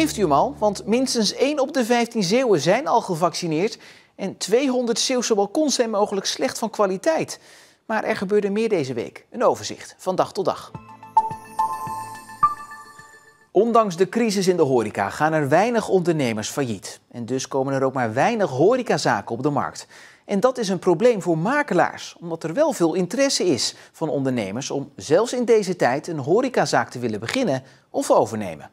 Heeft u hem al? Want minstens 1 op de 15 Zeeuwen zijn al gevaccineerd en 200 Zeeuwse balkons zijn mogelijk slecht van kwaliteit. Maar er gebeurde meer deze week. Een overzicht van dag tot dag. Ondanks de crisis in de horeca gaan er weinig ondernemers failliet. En dus komen er ook maar weinig horecazaken op de markt. En dat is een probleem voor makelaars, omdat er wel veel interesse is van ondernemers om zelfs in deze tijd een horecazaak te willen beginnen of overnemen.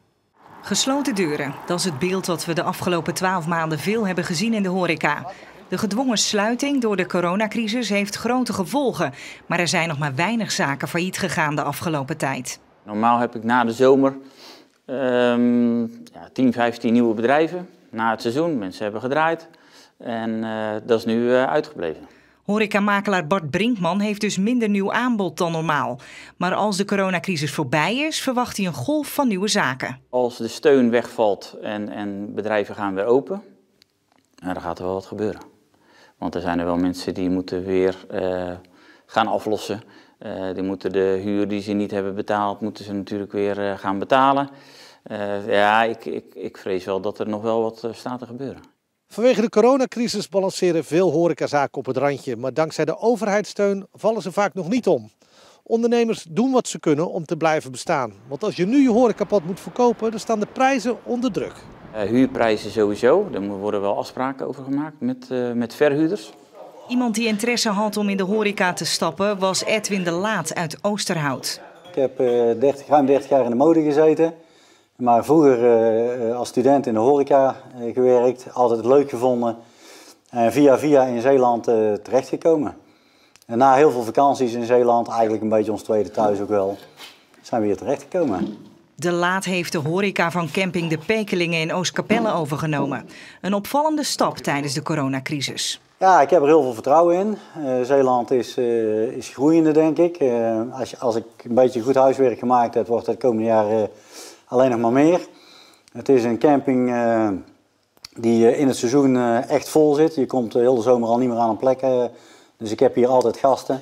Gesloten deuren, dat is het beeld dat we de afgelopen 12 maanden veel hebben gezien in de horeca. De gedwongen sluiting door de coronacrisis heeft grote gevolgen. Maar er zijn nog maar weinig zaken failliet gegaan de afgelopen tijd. Normaal heb ik na de zomer 10, 15 nieuwe bedrijven. Na het seizoen, mensen hebben gedraaid. En dat is nu uitgebleven. Horecamakelaar Bart Brinkman heeft dus minder nieuw aanbod dan normaal. Maar als de coronacrisis voorbij is, verwacht hij een golf van nieuwe zaken. Als de steun wegvalt en bedrijven gaan weer open, dan gaat er wel wat gebeuren. Want er zijn er wel mensen die moeten weer gaan aflossen. Die moeten de huur die ze niet hebben betaald, moeten ze natuurlijk weer gaan betalen. Ik vrees wel dat er nog wel wat staat te gebeuren. Vanwege de coronacrisis balanceren veel horecazaken op het randje. Maar dankzij de overheidssteun vallen ze vaak nog niet om. Ondernemers doen wat ze kunnen om te blijven bestaan. Want als je nu je horecapad moet verkopen, dan staan de prijzen onder druk. Huurprijzen sowieso, daar worden wel afspraken over gemaakt met verhuurders. Iemand die interesse had om in de horeca te stappen was Edwin de Laat uit Oosterhout. Ik heb ruim 30 jaar in de mode gezeten. Maar vroeger als student in de horeca gewerkt, altijd leuk gevonden. En via in Zeeland terechtgekomen. En na heel veel vakanties in Zeeland, eigenlijk een beetje ons tweede thuis ook wel, zijn we hier terechtgekomen. De Laat heeft de horeca van camping De Pekelingen in Oostkapelle overgenomen. Een opvallende stap tijdens de coronacrisis. Ja, ik heb er heel veel vertrouwen in. Zeeland is groeiende, denk ik. Als ik een beetje goed huiswerk gemaakt heb, wordt het komende jaar alleen nog maar meer. Het is een camping die in het seizoen echt vol zit. Je komt heel de zomer al niet meer aan een plek. Dus ik heb hier altijd gasten.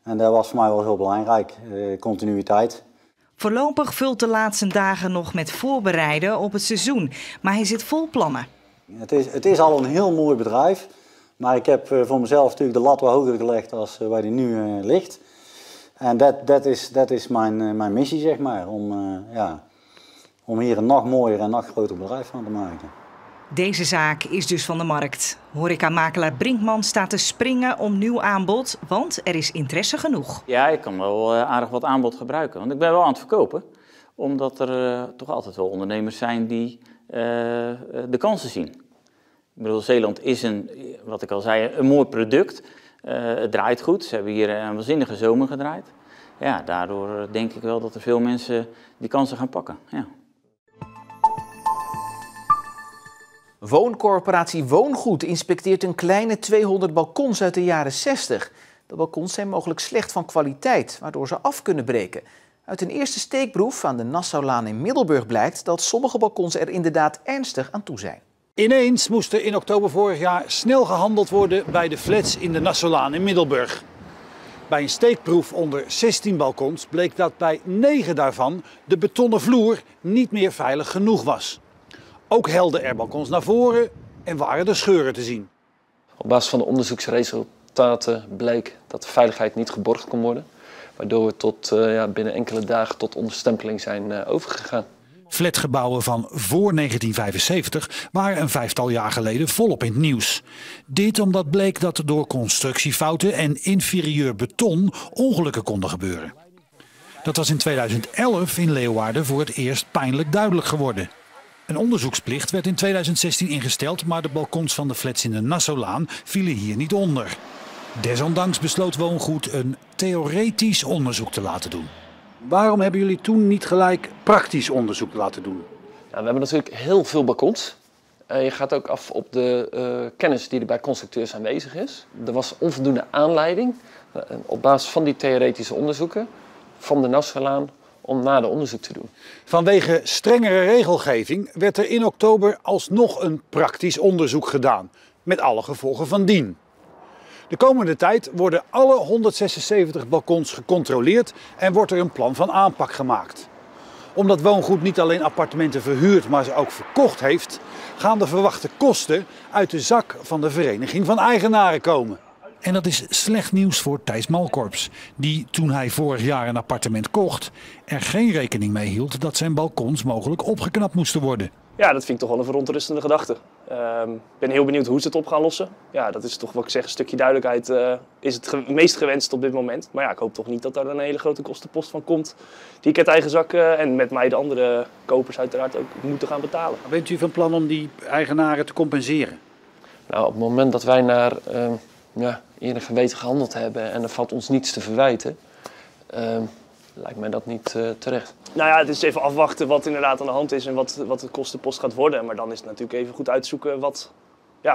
En dat was voor mij wel heel belangrijk, continuïteit. Voorlopig vult de laatste dagen nog met voorbereiden op het seizoen. Maar hij zit vol plannen. Het is al een heel mooi bedrijf. Maar ik heb voor mezelf natuurlijk de lat wat hoger gelegd als waar die nu ligt. En dat is mijn missie, zeg maar. Om hier een nog mooier en nog groter bedrijf van te maken. Deze zaak is dus van de markt. Horecamakelaar Brinkman staat te springen om nieuw aanbod, want er is interesse genoeg. Ja, ik kan wel aardig wat aanbod gebruiken. Want ik ben wel aan het verkopen. Omdat er toch altijd wel ondernemers zijn die de kansen zien. Ik bedoel, Zeeland is wat ik al zei, een mooi product. Het draait goed. Ze hebben hier een waanzinnige zomer gedraaid. Ja, daardoor denk ik wel dat er veel mensen die kansen gaan pakken. Ja. Wooncorporatie Woongoed inspecteert een kleine 200 balkons uit de jaren 60. De balkons zijn mogelijk slecht van kwaliteit, waardoor ze af kunnen breken. Uit een eerste steekproef aan de Nassaulaan in Middelburg blijkt dat sommige balkons er inderdaad ernstig aan toe zijn. Ineens moest er in oktober vorig jaar snel gehandeld worden bij de flats in de Nassaulaan in Middelburg. Bij een steekproef onder 16 balkons bleek dat bij 9 daarvan de betonnen vloer niet meer veilig genoeg was. Ook helden er balkons naar voren en waren er scheuren te zien. Op basis van de onderzoeksresultaten bleek dat de veiligheid niet geborgd kon worden. Waardoor we binnen enkele dagen tot onderstempeling zijn overgegaan. Flatgebouwen van voor 1975 waren een 5-tal jaar geleden volop in het nieuws. Dit omdat bleek dat door constructiefouten en inferieur beton ongelukken konden gebeuren. Dat was in 2011 in Leeuwarden voor het eerst pijnlijk duidelijk geworden. Een onderzoeksplicht werd in 2016 ingesteld, maar de balkons van de flats in de Nassaulaan vielen hier niet onder. Desondanks besloot Woongoed een theoretisch onderzoek te laten doen. Waarom hebben jullie toen niet gelijk praktisch onderzoek laten doen? Ja, we hebben natuurlijk heel veel balkons. Je gaat ook af op de kennis die er bij constructeurs aanwezig is. Er was onvoldoende aanleiding op basis van die theoretische onderzoeken van de Nassaulaan om nader onderzoek te doen. Vanwege strengere regelgeving werd er in oktober alsnog een praktisch onderzoek gedaan, met alle gevolgen van dien. De komende tijd worden alle 176 balkons gecontroleerd en wordt er een plan van aanpak gemaakt. Omdat Woongoed niet alleen appartementen verhuurd, maar ze ook verkocht heeft, gaan de verwachte kosten uit de zak van de Vereniging van Eigenaren komen. En dat is slecht nieuws voor Thijs Malkorps, die toen hij vorig jaar een appartement kocht, er geen rekening mee hield dat zijn balkons mogelijk opgeknapt moesten worden. Ja, dat vind ik toch wel een verontrustende gedachte. Ik ben heel benieuwd hoe ze het op gaan lossen. Ja, dat is toch wat ik zeg, een stukje duidelijkheid is het meest gewenst op dit moment. Maar ja, ik hoop toch niet dat daar een hele grote kostenpost van komt die ik uit eigen zak en met mij de andere kopers uiteraard ook moeten gaan betalen. Bent u van plan om die eigenaren te compenseren? Nou, op het moment dat wij naar enig geweten gehandeld hebben en er valt ons niets te verwijten, lijkt mij dat niet terecht. Nou ja, het is even afwachten wat inderdaad aan de hand is en wat de kostenpost gaat worden. Maar dan is het natuurlijk even goed uitzoeken wat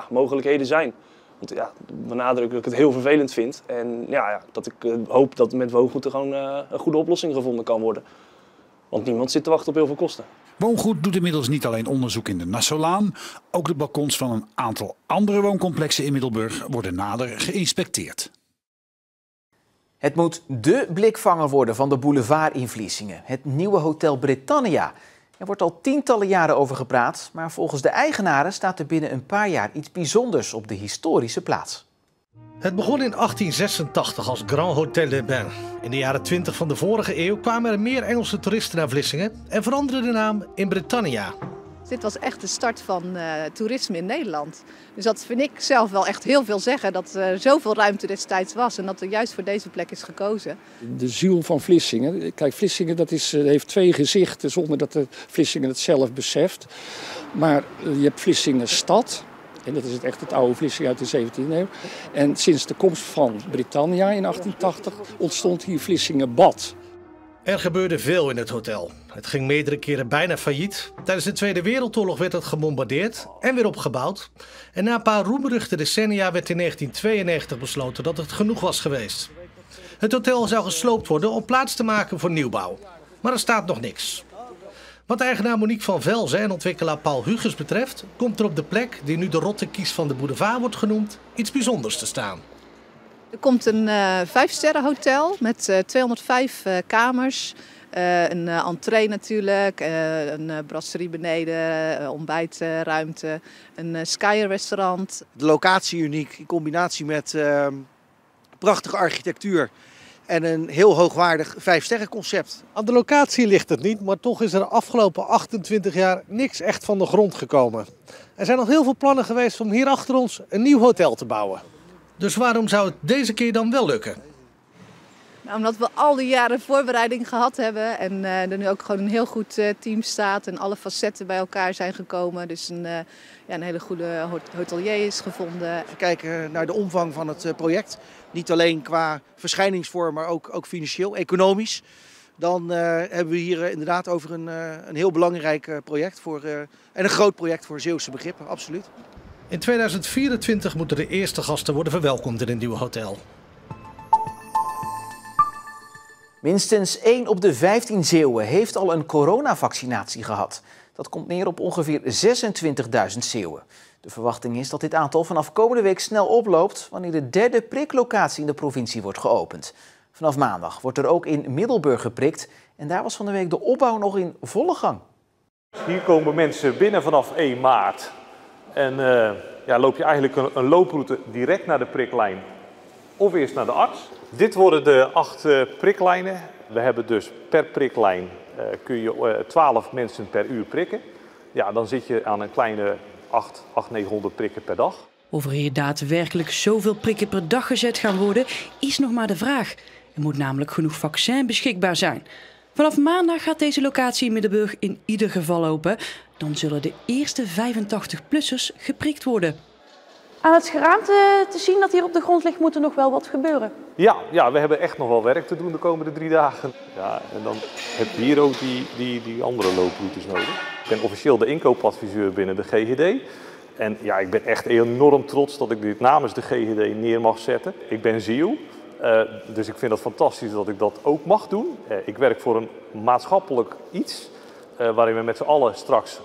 mogelijkheden zijn. Want ja, benadruk dat ik het heel vervelend vind. En dat ik hoop dat met Woongoed er gewoon een goede oplossing gevonden kan worden. Want niemand zit te wachten op heel veel kosten. Woongoed doet inmiddels niet alleen onderzoek in de Nassaulaan. Ook de balkons van een aantal andere wooncomplexen in Middelburg worden nader geïnspecteerd. Het moet dé blikvanger worden van de boulevard in Vlissingen. Het nieuwe Hotel Britannia. Er wordt al tientallen jaren over gepraat, maar volgens de eigenaren staat er binnen een paar jaar iets bijzonders op de historische plaats. Het begon in 1886 als Grand Hotel des Bains. In de jaren 20 van de vorige eeuw kwamen er meer Engelse toeristen naar Vlissingen en veranderde de naam in Britannia. Dit was echt de start van toerisme in Nederland. Dus dat vind ik zelf wel echt heel veel zeggen, dat er zoveel ruimte destijds was en dat er juist voor deze plek is gekozen. De ziel van Vlissingen. Kijk, Vlissingen heeft twee gezichten zonder dat de Vlissingen het zelf beseft. Maar je hebt Vlissingen stad. En dat is het oude Vlissingen uit de 17e eeuw. En sinds de komst van Britannia in 1880 ontstond hier Vlissingen bad. Er gebeurde veel in het hotel. Het ging meerdere keren bijna failliet. Tijdens de Tweede Wereldoorlog werd het gebombardeerd en weer opgebouwd. En na een paar roemruchte decennia werd in 1992 besloten dat het genoeg was geweest. Het hotel zou gesloopt worden om plaats te maken voor nieuwbouw. Maar er staat nog niks. Wat eigenaar Monique van Velzen en ontwikkelaar Paul Huges betreft, komt er op de plek die nu de Rottekies van de boulevard wordt genoemd, iets bijzonders te staan. Er komt een 5-sterren hotel met 205 kamers, een entree natuurlijk, een brasserie beneden, ontbijtruimte, een Sky-restaurant. De locatie uniek in combinatie met prachtige architectuur en een heel hoogwaardig 5-sterren concept. Aan de locatie ligt het niet, maar toch is er de afgelopen 28 jaar niks echt van de grond gekomen. Er zijn nog heel veel plannen geweest om hier achter ons een nieuw hotel te bouwen. Dus waarom zou het deze keer dan wel lukken? Nou, omdat we al die jaren voorbereiding gehad hebben en er nu ook gewoon een heel goed team staat en alle facetten bij elkaar zijn gekomen. Dus een hele goede hotelier is gevonden. We kijken naar de omvang van het project. Niet alleen qua verschijningsvorm, maar ook financieel, economisch. Dan hebben we hier inderdaad over een heel belangrijk project en een groot project voor Zeeuwse begrippen, absoluut. In 2024 moeten de eerste gasten worden verwelkomd in een nieuw hotel. Minstens 1 op de 15 Zeeuwen heeft al een coronavaccinatie gehad. Dat komt neer op ongeveer 26.000 Zeeuwen. De verwachting is dat dit aantal vanaf komende week snel oploopt wanneer de derde priklocatie in de provincie wordt geopend. Vanaf maandag wordt er ook in Middelburg geprikt en daar was van de week de opbouw nog in volle gang. Hier komen mensen binnen vanaf 1 maart. En loop je eigenlijk een looproute direct naar de priklijn of eerst naar de arts. Dit worden de 8 priklijnen. We hebben dus per priklijn kun je 12 mensen per uur prikken. Ja, dan zit je aan een kleine 900 prikken per dag. Of er hier daadwerkelijk zoveel prikken per dag gezet gaan worden, is nog maar de vraag. Er moet namelijk genoeg vaccin beschikbaar zijn. Vanaf maandag gaat deze locatie in Middelburg in ieder geval open. Dan zullen de eerste 85-plussers geprikt worden. Aan het geraamte te zien dat hier op de grond ligt, moet er nog wel wat gebeuren. Ja, we hebben echt nog wel werk te doen de komende 3 dagen. Ja, en dan heb je hier ook die andere looproutes nodig. Ik ben officieel de inkoopadviseur binnen de GGD. En ja, ik ben echt enorm trots dat ik dit namens de GGD neer mag zetten. Ik ben Zeeuw, dus ik vind het fantastisch dat ik dat ook mag doen. Ik werk voor een maatschappelijk iets waarin we met z'n allen straks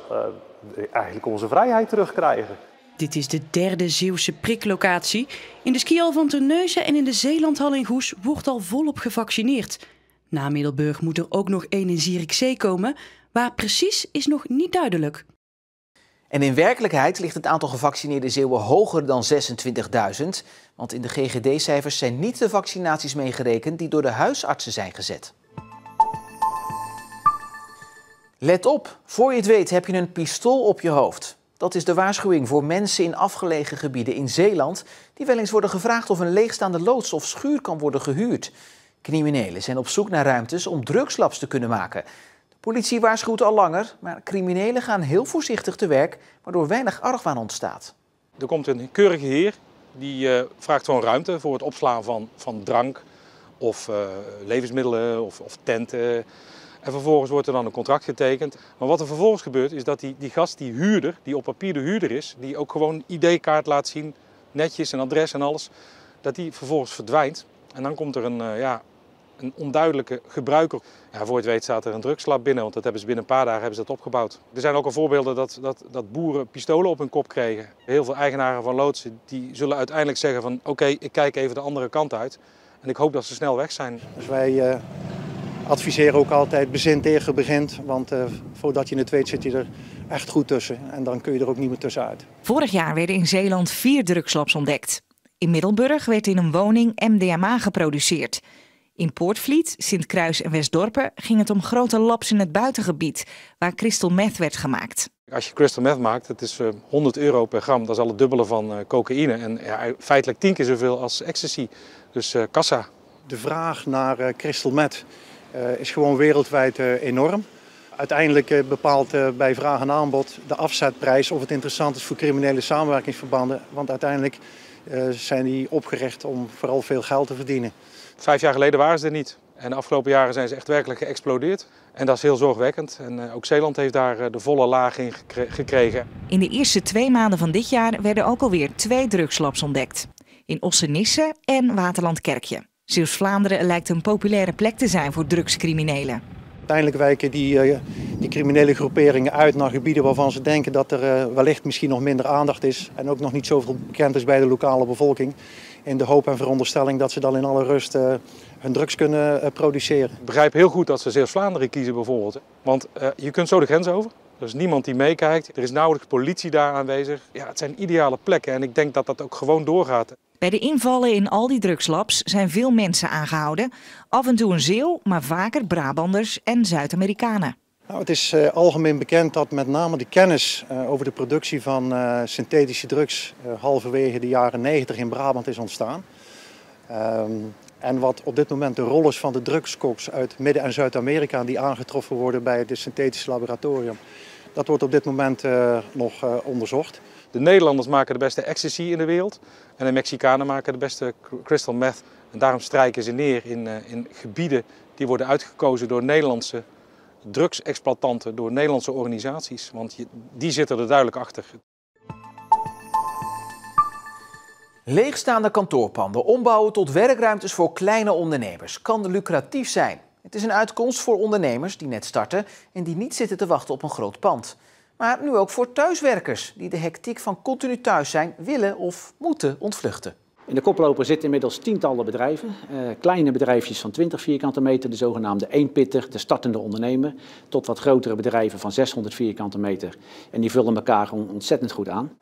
eigenlijk onze vrijheid terugkrijgen. Dit is de derde Zeeuwse priklocatie. In de skihal van Terneuzen en in de Zeelandhal in Goes wordt al volop gevaccineerd. Na Middelburg moet er ook nog één in Zierikzee komen. Waar precies is nog niet duidelijk. En in werkelijkheid ligt het aantal gevaccineerde Zeeuwen hoger dan 26.000. Want in de GGD-cijfers zijn niet de vaccinaties meegerekend die door de huisartsen zijn gezet. Let op, voor je het weet heb je een pistool op je hoofd. Dat is de waarschuwing voor mensen in afgelegen gebieden in Zeeland die wel eens worden gevraagd of een leegstaande loods of schuur kan worden gehuurd. Criminelen zijn op zoek naar ruimtes om drugslabs te kunnen maken. De politie waarschuwt al langer, maar criminelen gaan heel voorzichtig te werk, waardoor weinig argwaan ontstaat. Er komt een keurige heer die vraagt gewoon ruimte voor het opslaan van drank of levensmiddelen of tenten. En vervolgens wordt er dan een contract getekend. Maar wat er vervolgens gebeurt is dat die gast, die huurder, die op papier de huurder is, die ook gewoon ID-kaart laat zien, netjes, een adres en alles, dat die vervolgens verdwijnt. En dan komt er een onduidelijke gebruiker. Ja, voor je het weet staat er een drugslab binnen, want dat hebben ze binnen een paar dagen hebben ze dat opgebouwd. Er zijn ook al voorbeelden dat boeren pistolen op hun kop kregen. Heel veel eigenaren van loodsen die zullen uiteindelijk zeggen van oké, ik kijk even de andere kant uit. En ik hoop dat ze snel weg zijn. Dus wij adviseren ook altijd bezint eer je begint, want voordat je het weet zit je er echt goed tussen. En dan kun je er ook niet meer tussenuit. Vorig jaar werden in Zeeland 4 drugslabs ontdekt. In Middelburg werd in een woning MDMA geproduceerd. In Poortvliet, Sint-Kruis en Westdorpen ging het om grote labs in het buitengebied, waar crystal meth werd gemaakt. Als je crystal meth maakt, het is €100 per gram, dat is al het dubbele van cocaïne. En feitelijk 10 keer zoveel als ecstasy, dus kassa. De vraag naar crystal meth is gewoon wereldwijd enorm. Uiteindelijk bepaalt bij vraag en aanbod de afzetprijs of het interessant is voor criminele samenwerkingsverbanden. Want uiteindelijk zijn die opgericht om vooral veel geld te verdienen. 5 jaar geleden waren ze er niet. En de afgelopen jaren zijn ze echt werkelijk geëxplodeerd. En dat is heel zorgwekkend. En ook Zeeland heeft daar de volle laag in gekregen. In de eerste 2 maanden van dit jaar werden ook alweer 2 drugslabs ontdekt. In Ossenisse en Waterland-Kerkje. Zeeuws-Vlaanderen lijkt een populaire plek te zijn voor drugscriminelen. Uiteindelijk wijken die criminele groeperingen uit naar gebieden waarvan ze denken dat er wellicht misschien nog minder aandacht is. En ook nog niet zoveel bekend is bij de lokale bevolking. In de hoop en veronderstelling dat ze dan in alle rust hun drugs kunnen produceren. Ik begrijp heel goed dat ze Zeeuws-Vlaanderen kiezen bijvoorbeeld. Want je kunt zo de grens over. Er is niemand die meekijkt. Er is nauwelijks politie daar aanwezig. Ja, het zijn ideale plekken en ik denk dat dat ook gewoon doorgaat. Bij de invallen in al die drugslabs zijn veel mensen aangehouden. Af en toe een Zeeuw, maar vaker Brabanders en Zuid-Amerikanen. Nou, het is algemeen bekend dat met name de kennis over de productie van synthetische drugs halverwege de jaren 90 in Brabant is ontstaan. En wat op dit moment de rol is van de drugskoks uit Midden- en Zuid-Amerika die aangetroffen worden bij het synthetische laboratorium, dat wordt op dit moment nog onderzocht. De Nederlanders maken de beste ecstasy in de wereld en de Mexicanen maken de beste crystal meth. En daarom strijken ze neer in gebieden die worden uitgekozen door Nederlandse drugsexploitanten, door Nederlandse organisaties. Want die zitten er duidelijk achter. Leegstaande kantoorpanden ombouwen tot werkruimtes voor kleine ondernemers kan lucratief zijn. Het is een uitkomst voor ondernemers die net starten en die niet zitten te wachten op een groot pand. Maar nu ook voor thuiswerkers die de hectiek van continu thuis zijn willen of moeten ontvluchten. In de koploper zitten inmiddels tientallen bedrijven. Kleine bedrijfjes van 20 vierkante meter, de zogenaamde eenpitter, de startende ondernemer, tot wat grotere bedrijven van 600 vierkante meter. En die vullen elkaar ontzettend goed aan.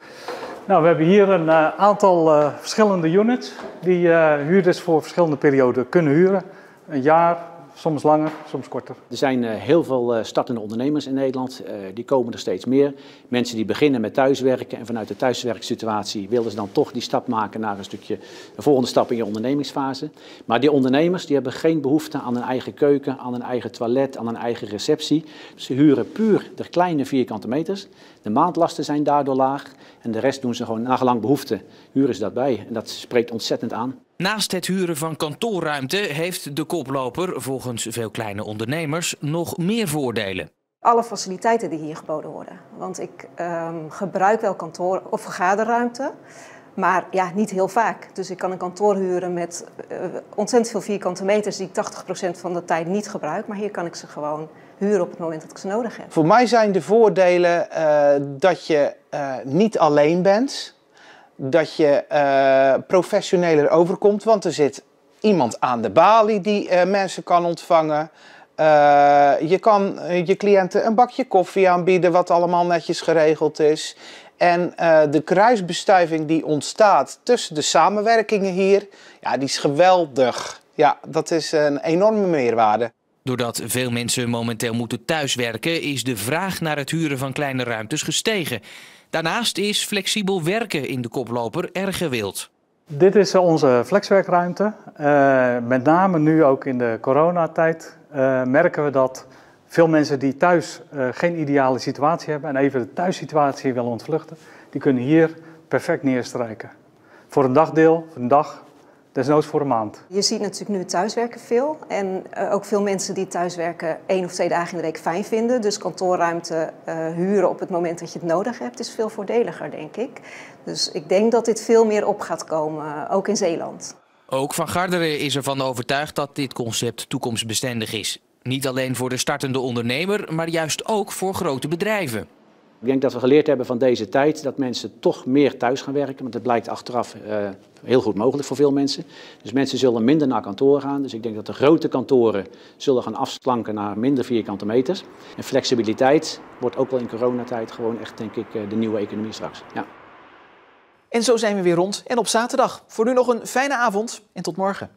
Nou, we hebben hier een aantal verschillende units die huurders voor verschillende perioden kunnen huren. Een jaar, soms langer, soms korter. Er zijn heel veel startende ondernemers in Nederland. Die komen er steeds meer. Mensen die beginnen met thuiswerken en vanuit de thuiswerksituatie willen ze dan toch die stap maken naar een volgende stap in je ondernemingsfase. Maar die ondernemers die hebben geen behoefte aan een eigen keuken, aan een eigen toilet, aan een eigen receptie. Ze huren puur de kleine vierkante meters. De maandlasten zijn daardoor laag en de rest doen ze gewoon nagelang behoefte. Huren ze dat bij en dat spreekt ontzettend aan. Naast het huren van kantoorruimte heeft de koploper volgens veel kleine ondernemers nog meer voordelen. Alle faciliteiten die hier geboden worden. Want ik gebruik wel kantoor- of vergaderruimte, maar ja, niet heel vaak. Dus ik kan een kantoor huren met ontzettend veel vierkante meters die ik 80% van de tijd niet gebruik. Maar hier kan ik ze gewoon huren op het moment dat ik ze nodig heb. Voor mij zijn de voordelen dat je niet alleen bent. Dat je professioneler overkomt, want er zit iemand aan de balie die mensen kan ontvangen. Je kan je cliënten een bakje koffie aanbieden, wat allemaal netjes geregeld is. En de kruisbestuiving die ontstaat tussen de samenwerkingen hier, ja, die is geweldig. Ja, dat is een enorme meerwaarde. Doordat veel mensen momenteel moeten thuiswerken, is de vraag naar het huren van kleine ruimtes gestegen. Daarnaast is flexibel werken in de koploper erg gewild. Dit is onze flexwerkruimte. Met name nu ook in de coronatijd merken we dat veel mensen die thuis geen ideale situatie hebben en even de thuissituatie willen ontvluchten, die kunnen hier perfect neerstrijken. Voor een dagdeel, voor een dag, desnoods voor een maand. Je ziet natuurlijk nu thuiswerken veel en ook veel mensen die thuiswerken 1 of 2 dagen in de week fijn vinden. Dus kantoorruimte huren op het moment dat je het nodig hebt is veel voordeliger, denk ik. Dus ik denk dat dit veel meer op gaat komen, ook in Zeeland. Ook Van Garderen is ervan overtuigd dat dit concept toekomstbestendig is. Niet alleen voor de startende ondernemer, maar juist ook voor grote bedrijven. Ik denk dat we geleerd hebben van deze tijd dat mensen toch meer thuis gaan werken. Want het blijkt achteraf heel goed mogelijk voor veel mensen. Dus mensen zullen minder naar kantoor gaan. Dus ik denk dat de grote kantoren zullen gaan afslanken naar minder vierkante meters. En flexibiliteit wordt ook wel in coronatijd gewoon echt, denk ik, de nieuwe economie straks. Ja. En zo zijn we weer rond en op zaterdag. Voor nu nog een fijne avond en tot morgen.